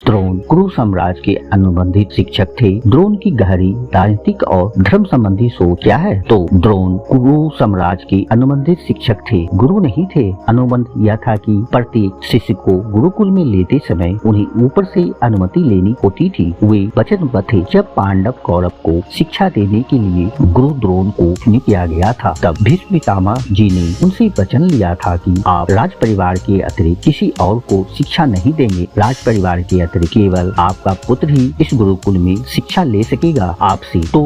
द्रोण कुरु साम्राज्य के अनुबंधित शिक्षक थे। द्रोण की गहरी राजनीतिक और धर्म संबंधी सोच क्या है? तो द्रोण कुरु साम्राज्य के अनुबंधित शिक्षक थे, गुरु नहीं थे। अनुबंध यह था कि प्रत्येक शिष्य को गुरुकुल में लेते समय उन्हें ऊपर से अनुमति लेनी होती थी। वे वचनबद्ध थे। जब पांडव कौरव को शिक्षा देने के लिए गुरु द्रोण को नियुक्त किया गया था, तब भीष्म पितामह जी ने उनसे वचन लिया था कि आप राज परिवार के अतिरिक्त किसी और को शिक्षा नहीं देंगे। राज परिवार के अतिरिक्त केवल आपका पुत्र ही इस गुरुकुल में शिक्षा ले सकेगा आपसे। तो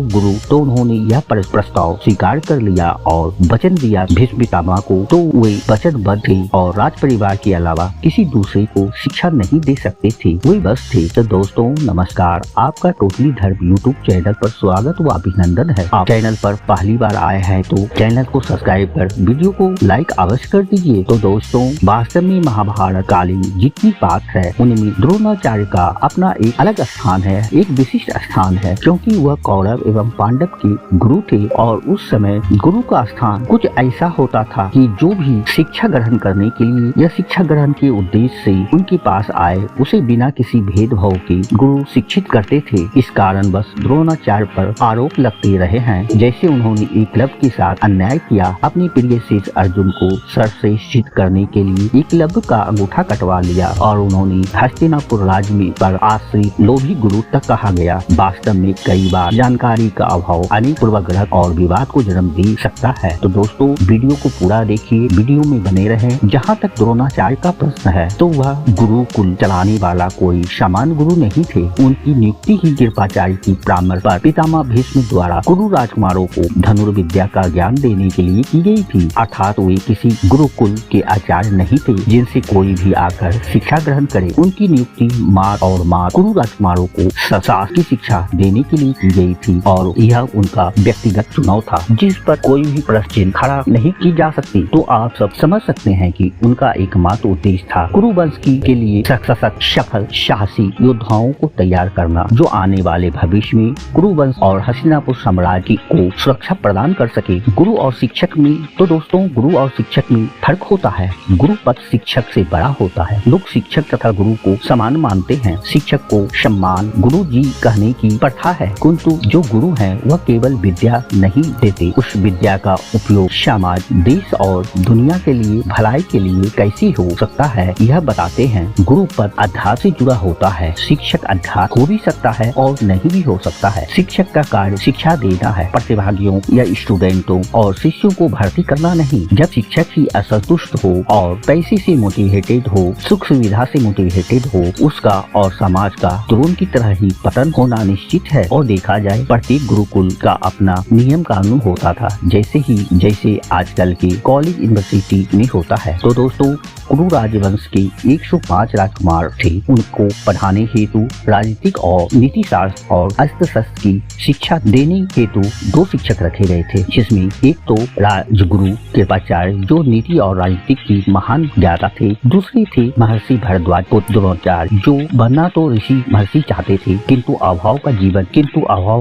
उन्होंने यह प्रस्ताव स्वीकार कर लिया और वचन दिया भीष्म पितामह को। तो वे वचनबद्ध थे और राज परिवार के अलावा किसी दूसरे को शिक्षा नहीं दे सकते थे, वे बस थे। तो दोस्तों नमस्कार, आपका टोटली धर्म यूट्यूब चैनल पर स्वागत व अभिनंदन है। आप चैनल पर पहली बार आए हैं तो चैनल को सब्सक्राइब कर वीडियो को लाइक अवश्य कर दीजिए। तो दोस्तों वास्तव में महाभारत कालीन जितनी बात है उनमें द्रोणाचार्य का अपना एक अलग स्थान है, एक विशिष्ट स्थान है, क्योंकि वह कौरव एवं पांडव के गुरु थे। और उस समय गुरु का स्थान कुछ ऐसा होता था कि जो भी शिक्षा ग्रहण करने के लिए या शिक्षा ग्रहण के उद्देश्य से उनके पास आए उसे बिना किसी भेदभाव के गुरु शिक्षित करते थे। इस कारण बस द्रोणाचार्य पर आरोप लगते रहे हैं, जैसे उन्होंने एकलव्य के साथ अन्याय किया। अपने प्रिय शिष्य अर्जुन को सर्वश्रेष्ठ करने के लिए एकलव्य का अंगूठा कटवा लिया और उन्होंने हस्तिनापुर राज्य में पर आश्रित लोभी गुरु तक कहा गया। वास्तव में कई बार जानकारी का अभाव अनेक पूर्वाग्रह और विवाद को जन्म दे सकता है। तो दोस्तों वीडियो को पूरा देखिए, वीडियो में बने रहें। जहाँ तक द्रोणाचार्य का प्रश्न है तो वह गुरुकुल चलाने वाला कोई सामान्य गुरु नहीं थे। उनकी नियुक्ति ही कृपाचार्य की परामर्श पर पितामह भीष्म द्वारा गुरु राजकुमारों को धनुर्विद्या का ज्ञान देने के लिए की गई थी। अर्थात वे किसी गुरुकुल के आचार्य नहीं थे जिनसे कोई भी आकर शिक्षा ग्रहण करे। उनकी नियुक्ति माँ गुरु राजकुमारों को शास्त्र की शिक्षा देने के लिए की गई थी और यह उनका व्यक्तिगत चुनाव था जिस पर कोई भी प्रश्न चिन्ह खड़ा नहीं की जा सकती। तो आप सब समझ सकते हैं कि उनका एकमात्र उद्देश्य था कुरु वंश के लिए सफल साहसी योद्धाओं को तैयार करना, जो आने वाले भविष्य में कुरु वंश और हस्तिनापुर साम्राज्य को सुरक्षा प्रदान कर सके। गुरु और शिक्षक में तो दोस्तों गुरु और शिक्षक में फर्क होता है। गुरु पद शिक्षक से बड़ा होता है। लोग शिक्षक तथा गुरु को समान मानते हैं। शिक्षक को सम्मान गुरु जी कहने की प्रथा है, किंतु जो गुरु है वह केवल विद्या नहीं देते, उस विद्या का उपयोग समाज, देश और दुनिया के लिए भलाई के लिए कैसे हो सकता है यह बताते हैं। गुरु पद अध्यात्म से जुड़ा होता है। शिक्षक अध्यात्म हो भी सकता है और नहीं भी हो सकता है। शिक्षक का कार्य शिक्षा देना है, प्रतिभागियों या स्टूडेंटों और शिष्यों को भर्ती करना नहीं। जब शिक्षक ही असंतुष्ट हो और पैसे से मोटिवेटेड हो, सुख सुविधा से मोटिवेटेड हो, उसका और समाज का द्रोण की तरह ही पतन होना निश्चित है। और देखा जाए प्रत्येक गुरुकुल का अपना नियम कानून होता था, जैसे आजकल के कॉलेज यूनिवर्सिटी में होता है। तो दोस्तों कुरु राजवंश के 105 राजकुमार थे। उनको पढ़ाने हेतु राजनीतिक और नीति शास्त्र और अस्त्र शस्त्र की शिक्षा देने हेतु 2 शिक्षक रखे गए थे, जिसमें एक तो राजगुरु कृपाचार्य जो नीति और राजनीतिक की महान ज्ञाता थे। दूसरे थे महर्षि भरद्वाज पुत्र द्रोणाचार्य, जो बनना तो ऋषि महर्षि चाहते थे, किंतु अभाव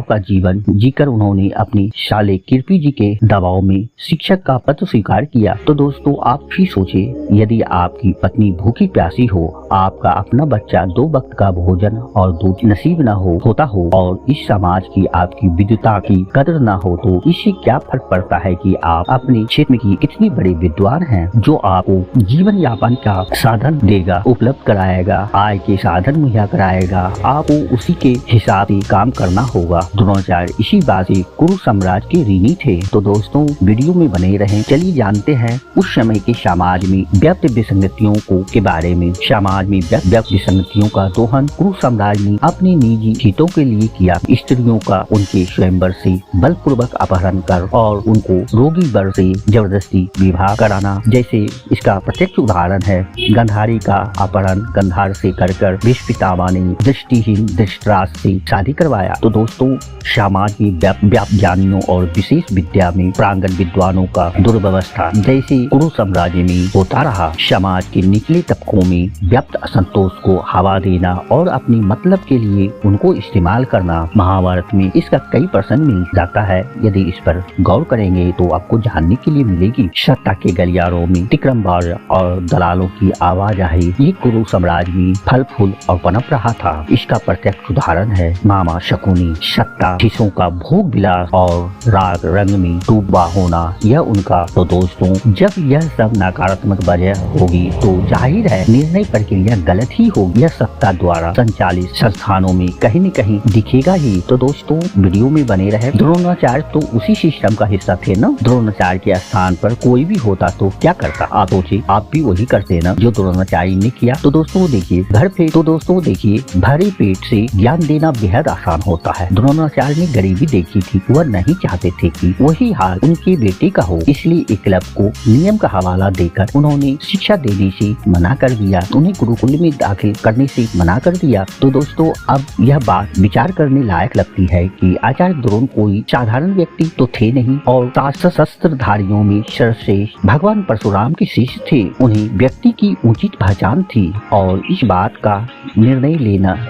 का जीवन जीकर उन्होंने अपनी साले कृपी जी के दबाव में शिक्षक का पद स्वीकार किया। तो दोस्तों आप भी सोचे, यदि आपकी पत्नी भूखी प्यासी हो, आपका अपना बच्चा 2 वक्त का भोजन और दूध नसीब न होता हो और इस समाज की आपकी विद्वता की कदर न हो, तो इससे क्या फर्क पड़ता है कि आप अपने क्षेत्र की कितनी बड़े विद्वान हैं, जो आपको जीवन यापन का साधन देगा, उपलब्ध कराएगा, आय के साधन मुहैया कराएगा। आपको उसी के हिसाब से काम करना होगा। द्रोणाचार्य इसी बात से कुरु साम्राज्य के ऋणी थे। तो दोस्तों वीडियो में बने रहें। चलिए जानते हैं उस समय के समाज में व्यक्त विसंगतियों के बारे में। समाज में व्यक्त विसंगतियों का दोहन कुरु साम्राज्य ने अपने निजी हितों के लिए किया। स्त्रियों का उनके स्वयंवर से बलपूर्वक अपहरण कर और उनको रोगी वर से जबरदस्ती विवाह कराना, जैसे इसका प्रत्यक्ष उदाहरण है गंधारी का अपहरण गंधार से कर भीष्म पितामह ने दृष्टिहीन धृतराष्ट्र से शादी करवाया। तो दोस्तों समाज में व्याप्त ज्ञानियों और विशेष विद्या में प्रांगण विद्वानों का दुर्व्यवस्था जैसे कुरु साम्राज्य में होता रहा। समाज के निचले तबकों में व्याप्त असंतोष को हवा देना और अपनी मतलब के लिए उनको इस्तेमाल करना। महाभारत में इसका कई प्रश्न मिल जाता है। यदि इस पर गौर करेंगे तो आपको जानने के लिए मिलेगी। सत्ता के गलियारों में तिक्रमबाज और दलालों की आवाज आई। ये कुरु साम्राज्य में फल फूल मूल और पनप रहा था। इसका प्रत्यक्ष उदाहरण है मामा शकुनी, सत्ता, शीशों का भोग विलास और राग रंग में डूबा होना, यह उनका। तो दोस्तों, जब यह सब नकारात्मक वजह होगी तो जाहिर है निर्णय प्रक्रिया गलत ही होगी। यह सत्ता द्वारा संचालित संस्थानों में कहीं न कहीं दिखेगा ही। तो दोस्तों, वीडियो में बने रहे। द्रोणाचार्य तो उसी सिस्टम का हिस्सा थे ना। द्रोणाचार्य के स्थान पर कोई भी होता तो क्या करता? आप सोचिए, आप भी वही करते ना जो द्रोणाचार्य ने किया। तो दोस्तों देखिए, घर पे तो दोस्तों देखिए, भरे पेट से ज्ञान देना बेहद आसान होता है। द्रोणाचार्य ने गरीबी देखी थी, वह नहीं चाहते थे कि वही हाल उनके बेटे का हो, इसलिए एकलव्य को नियम का हवाला देकर उन्होंने शिक्षा देने से मना कर दिया, उन्हें गुरुकुल में दाखिल करने से मना कर दिया। तो दोस्तों, अब यह बात विचार करने लायक लगती है कि आचार्य द्रोण कोई साधारण व्यक्ति तो थे नहीं और शस्त्रधारियों में सर्वश्रेष्ठ भगवान परशुराम के शिष्य थे। उन्हें व्यक्ति की उचित पहचान थी और इस बात का निर्णय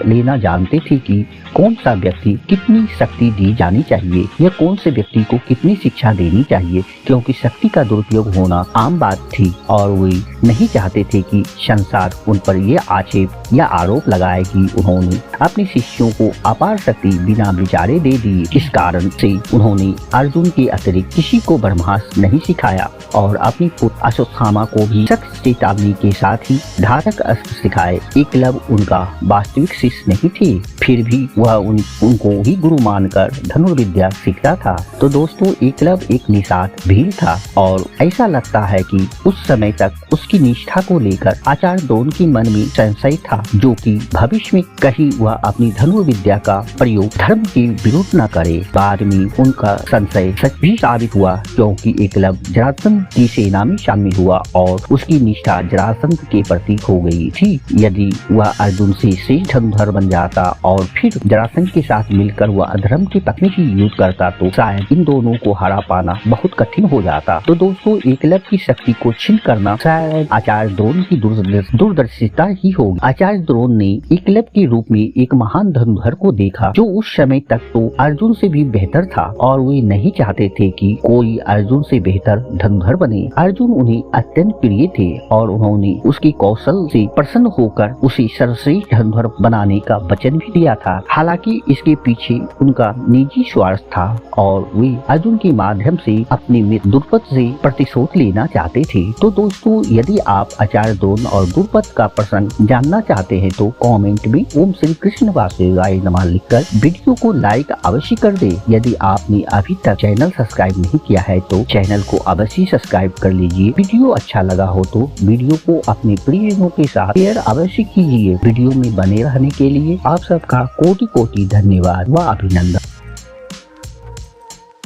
लेना जानते थे कि कौन सा व्यक्ति कितनी शक्ति दी जानी चाहिए या कौन से व्यक्ति को कितनी शिक्षा देनी चाहिए, क्योंकि शक्ति का दुरुपयोग होना आम बात थी और वे नहीं चाहते थे कि संसार उन पर यह आक्षेप या आरोप लगाए कि उन्होंने अपने शिष्यों को अपार शक्ति बिना विचारे दे दी। इस कारण से उन्होंने अर्जुन के अतिरिक्त किसी को ब्रह्मास्त्र नहीं सिखाया और अपनी पुत्र अश्वत्थामा को भी सख्त चेतावनी के साथ ही धारक अस्त्र सिखाए। एकलव्य उनका वास्तविक शिष्य नहीं थे, फिर भी वह उनको ही गुरु मानकर धनुर्विद्या सीखता था। तो दोस्तों, एकलव्य एक निषाद भील था और ऐसा लगता है कि उस समय तक उसकी निष्ठा को लेकर आचार्य द्रोण के मन में संशय था, जो कि भविष्य में कहीं वह अपनी धनुर्विद्या का प्रयोग धर्म के विरुद्ध न करे। बाद में उनका संशय सच भी साबित हुआ, क्योंकि एकलव्य जरासंध की सेना में शामिल हुआ और उसकी निष्ठा जरासंध के प्रति हो गई थी। यदि वह अर्जुन से श्रेष्ठ धनुर्धर बन जाता और फिर जरासंध के साथ मिलकर वह अधर्म के पक्ष में ही युद्ध करता तो शायद इन दोनों को हरा पाना बहुत कठिन हो जाता। तो दोस्तों, एकलव्य की शक्ति को छीन करना शायद आचार्य द्रोण की दूरदर्शिता ही होगी। आचार्य द्रोण ने एकलव्य के रूप में एक महान धनुर्धर को देखा जो उस समय तक तो अर्जुन से भी बेहतर था और वे नहीं चाहते थे कि कोई अर्जुन से बेहतर धनुर्धर बने। अर्जुन उन्हें अत्यंत प्रिय थे और उन्होंने उसके कौशल से प्रसन्न होकर उसे सर्वश्रेष्ठ धनुर्धर बनाने का वचन भी दिया था। हालांकि इसके पीछे उनका निजी स्वार्थ था और वे अर्जुन के माध्यम से अपने मित्र द्रुपद से प्रतिशोध लेना चाहते थे। तो दोस्तों, यदि आप आचार्य द्रोण और द्रुपद का प्रसंग जानना चाहते हैं तो कमेंट में ओम श्री कृष्ण वासुदेवाय नमः लिखकर वीडियो को लाइक अवश्य कर दे। यदि आपने अभी तक चैनल सब्सक्राइब नहीं किया है तो चैनल को अवश्य सब्सक्राइब कर लीजिए। वीडियो अच्छा लगा हो तो वीडियो को अपने प्रियजनों के साथ शेयर अवश्य कीजिए। वीडियो में बने रहने के लिए आप सबका कोटि कोटि धन्यवाद व अभिनंदन।